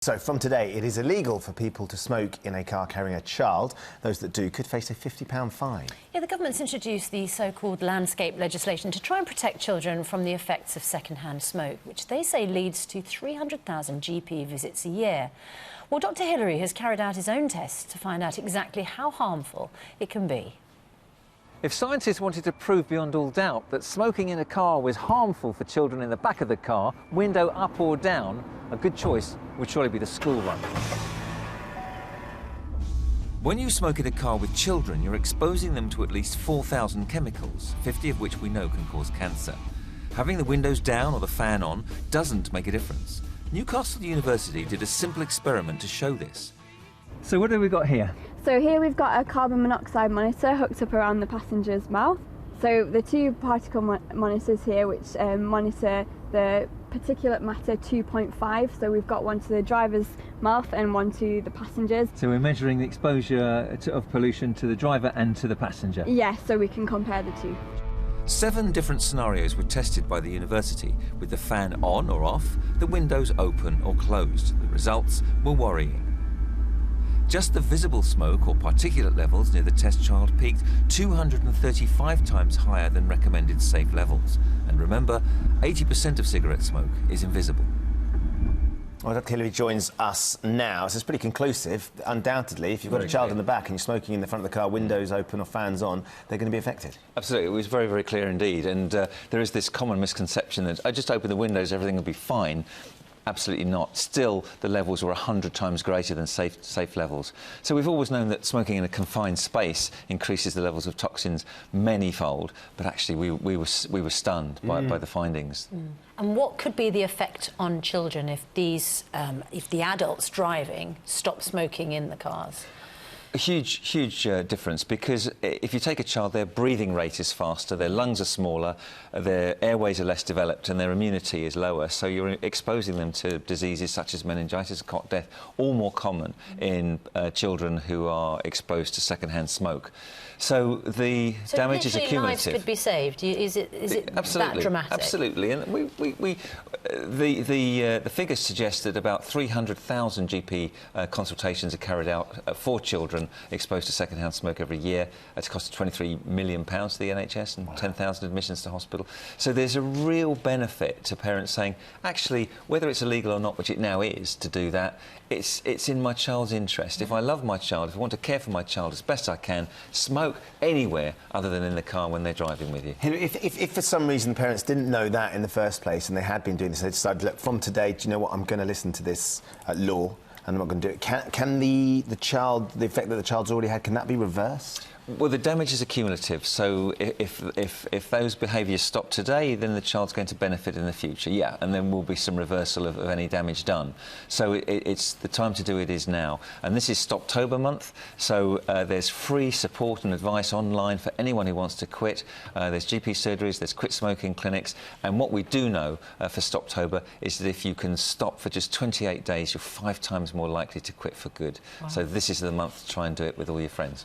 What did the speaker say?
So from today, it is illegal for people to smoke in a car carrying a child. Those that do could face a £50 fine. Yeah, the government's introduced the so-called landscape legislation to try and protect children from the effects of second-hand smoke, which they say leads to 300,000 GP visits a year. Well, Dr. Hilary has carried out his own tests to find out exactly how harmful it can be. If scientists wanted to prove beyond all doubt that smoking in a car was harmful for children in the back of the car, window up or down, a good choice would surely be the school run. When you smoke in a car with children, you're exposing them to at least 4,000 chemicals, 50 of which we know can cause cancer. Having the windows down or the fan on doesn't make a difference. Newcastle University did a simple experiment to show this. So what have we got here? So here we've got a carbon monoxide monitor hooked up around the passenger's mouth. So the two particle monitors here which monitor the particulate matter 2.5. So we've got one to the driver's mouth and one to the passengers. So we're measuring the exposure of pollution to the driver and to the passenger? Yes, so we can compare the two. 7 different scenarios were tested by the university, with the fan on or off, the windows open or closed. The results were worrying. Just the visible smoke or particulate levels near the test child peaked 235 times higher than recommended safe levels. And remember, 80% of cigarette smoke is invisible. Well, Dr. Hilary joins us now. So it's pretty conclusive. Undoubtedly, if you've got a child in the back and you're smoking in the front of the car, windows open or fans on, they're going to be affected. Absolutely. It was very, very clear indeed. And there is this common misconception that I just open the windows, everything will be fine. Absolutely not. Still, the levels were 100 times greater than safe levels. So we've always known that smoking in a confined space increases the levels of toxins many-fold, but actually we were stunned by the findings. And what could be the effect on children if the adults driving stop smoking in the cars? A huge difference, because if you take a child, their breathing rate is faster, their lungs are smaller, their airways are less developed and their immunity is lower, so you're exposing them to diseases such as meningitis, cot death, all more common in children who are exposed to second-hand smoke. So the damage is accumulative. Lives could be saved. Is it absolutely that dramatic? Absolutely, and the figures suggest that about 300,000 GP consultations are carried out for children exposed to second-hand smoke every year. It's a cost of £23 million to the NHS and 10,000 admissions to hospital. So there's a real benefit to parents saying, actually, whether it's illegal or not, which it now is to do that, it's in my child's interest. If I love my child, if I want to care for my child as best I can, smoke anywhere other than in the car when they're driving with you. If for some reason the parents didn't know that in the first place and they had been doing this, they decided, look, from today, do you know what, I'm going to listen to this law and I'm not going to do it. Can the effect that the child's already had, can that be reversed? Well, the damage is accumulative, so if those behaviours stop today, then the child's going to benefit in the future, yeah, and then will be some reversal of any damage done. So it's the time to do it is now. And this is Stoptober month, so there's free support and advice online for anyone who wants to quit. There's GP surgeries, there's quit smoking clinics, and what we do know for Stoptober is that if you can stop for just 28 days, you're 5 times more likely to quit for good. Wow. So this is the month to try and do it with all your friends.